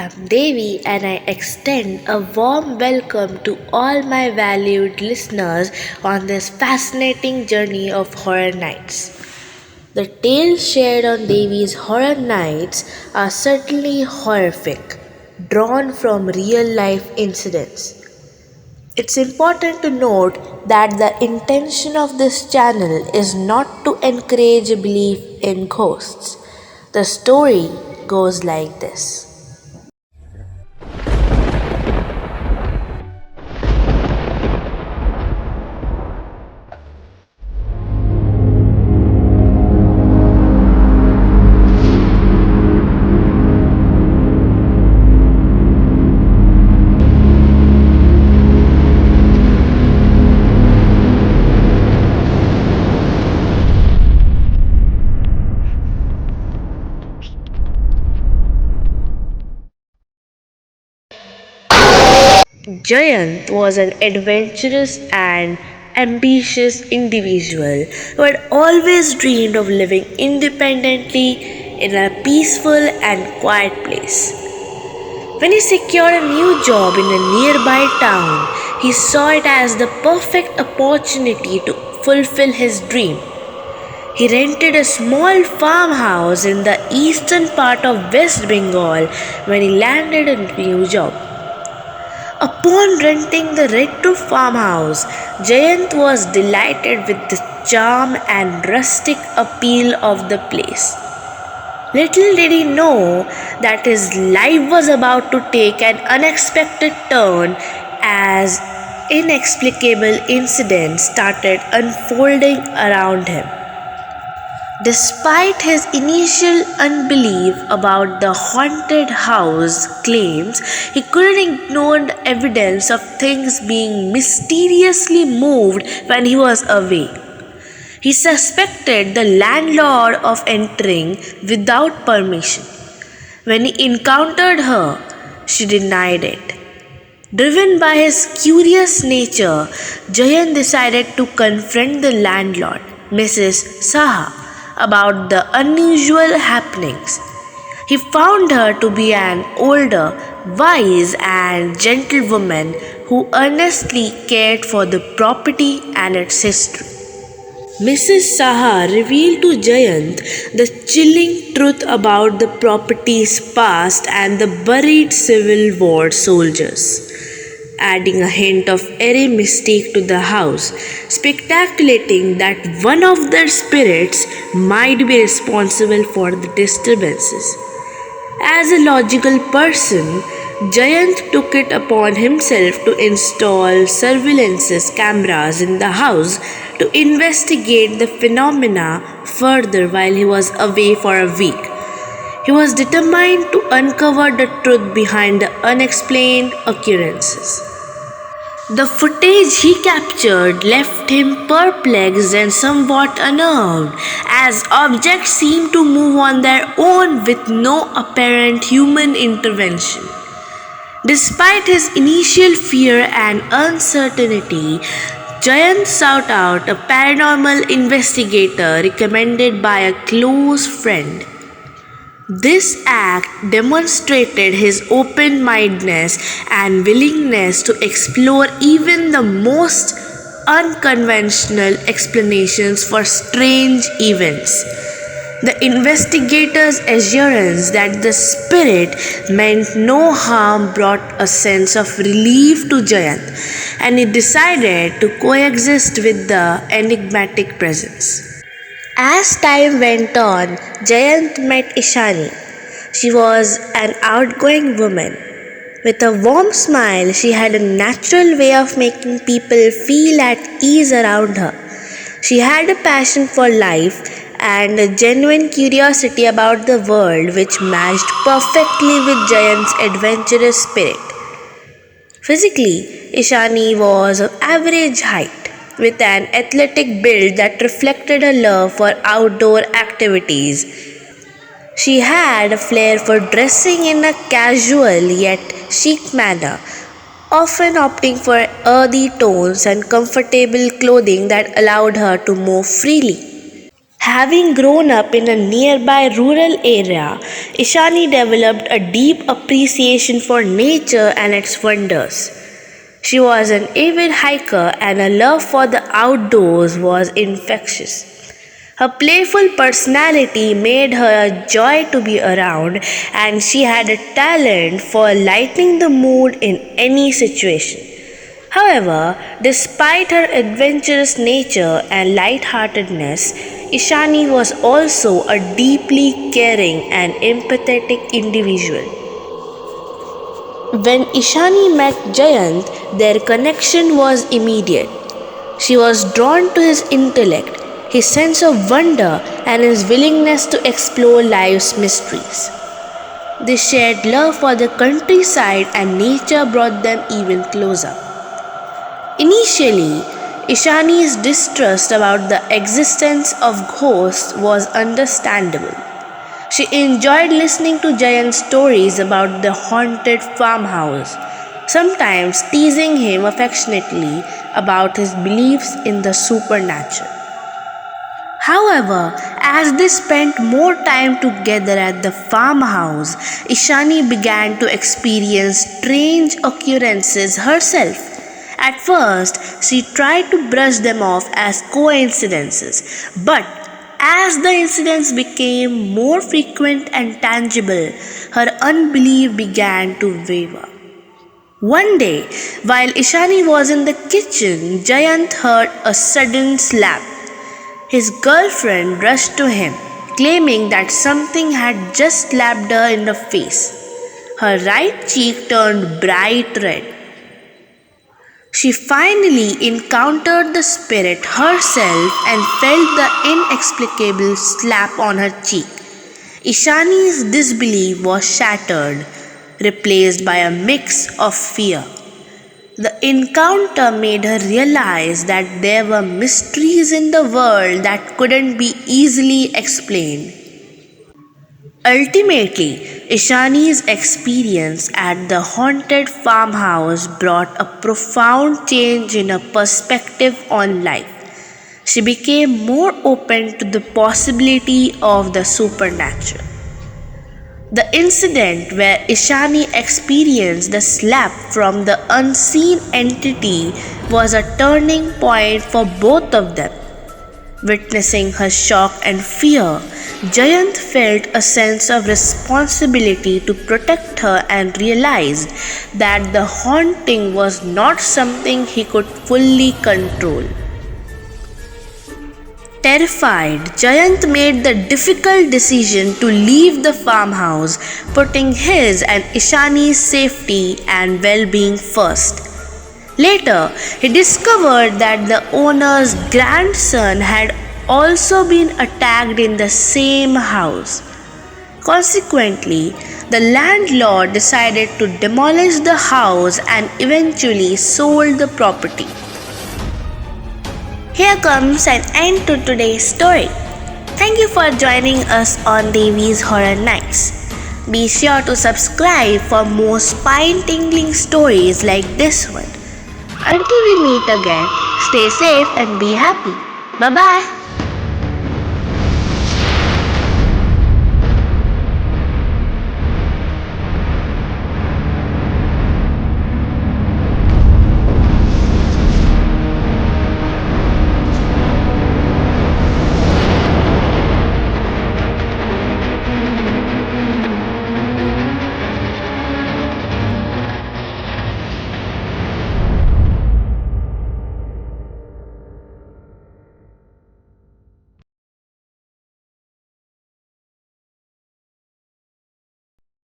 I'm Devi and I extend a warm welcome to all my valued listeners on this fascinating journey of horror nights. The tales shared on Devi's Horror Nights are certainly horrific, drawn from real life incidents. It's important to note that the intention of this channel is not to encourage belief in ghosts. The story goes like this. Jayant was an adventurous and ambitious individual who had always dreamed of living independently in a peaceful and quiet place. When he secured a new job in a nearby town, he saw it as the perfect opportunity to fulfill his dream. He rented a small farmhouse in the eastern part of West Bengal when he landed a new job. Upon renting the retro farmhouse, Jayant was delighted with the charm and rustic appeal of the place. Little did he know that his life was about to take an unexpected turn as inexplicable incidents started unfolding around him. Despite his initial unbelief about the haunted house claims, he couldn't ignore the evidence of things being mysteriously moved when he was away. He suspected the landlord of entering without permission. When he encountered her, she denied it. Driven by his curious nature, Jayant decided to confront the landlord, Mrs. Saha, about the unusual happenings. He found her to be an older, wise, and gentle woman who earnestly cared for the property and its history. Mrs. Saha revealed to Jayant the chilling truth about the property's past and the buried Civil War soldiers, adding a hint of airy mystique to the house, speculating that one of their spirits might be responsible for the disturbances. As a logical person, Jayant took it upon himself to install surveillance cameras in the house to investigate the phenomena further while he was away for a week. He was determined to uncover the truth behind the unexplained occurrences. The footage he captured left him perplexed and somewhat unnerved, as objects seemed to move on their own with no apparent human intervention. Despite his initial fear and uncertainty, Jayant sought out a paranormal investigator recommended by a close friend. This act demonstrated his open mindedness and willingness to explore even the most unconventional explanations for strange events. The investigator's assurance that the spirit meant no harm brought a sense of relief to Jayant, and he decided to coexist with the enigmatic presence. As time went on, Jayant met Ishani. She was an outgoing woman. With a warm smile, she had a natural way of making people feel at ease around her. She had a passion for life and a genuine curiosity about the world which matched perfectly with Jayant's adventurous spirit. Physically, Ishani was of average height, with an athletic build that reflected her love for outdoor activities. She had a flair for dressing in a casual yet chic manner, often opting for earthy tones and comfortable clothing that allowed her to move freely. Having grown up in a nearby rural area, Ishani developed a deep appreciation for nature and its wonders. She was an avid hiker and her love for the outdoors was infectious. Her playful personality made her a joy to be around, and she had a talent for lightening the mood in any situation. However, despite her adventurous nature and lightheartedness, Ishani was also a deeply caring and empathetic individual. When Ishani met Jayant, their connection was immediate. She was drawn to his intellect, his sense of wonder, and his willingness to explore life's mysteries. This shared love for the countryside and nature brought them even closer. Initially, Ishani's distrust about the existence of ghosts was understandable. She enjoyed listening to Jayant's stories about the haunted farmhouse, sometimes teasing him affectionately about his beliefs in the supernatural. However, as they spent more time together at the farmhouse, Ishani began to experience strange occurrences herself. At first, she tried to brush them off as coincidences, but as the incidents became more frequent and tangible, her unbelief began to waver. One day, while Ishani was in the kitchen, Jayant heard a sudden slap. His girlfriend rushed to him, claiming that something had just slapped her in the face. Her right cheek turned bright red. She finally encountered the spirit herself and felt the inexplicable slap on her cheek. Ishani's disbelief was shattered, replaced by a mix of fear. The encounter made her realize that there were mysteries in the world that couldn't be easily explained. Ultimately, Ishani's experience at the haunted farmhouse brought a profound change in her perspective on life. She became more open to the possibility of the supernatural. The incident where Ishani experienced the slap from the unseen entity was a turning point for both of them. Witnessing her shock and fear, Jayant felt a sense of responsibility to protect her and realized that the haunting was not something he could fully control. Terrified, Jayant made the difficult decision to leave the farmhouse, putting his and Ishani's safety and well-being first. Later, he discovered that the owner's grandson had also been attacked in the same house. Consequently, the landlord decided to demolish the house and eventually sold the property. Here comes an end to today's story. Thank you for joining us on Devi's Horror Nights. Be sure to subscribe for more spine-tingling stories like this one. Until we meet again, stay safe and be happy. Bye-bye.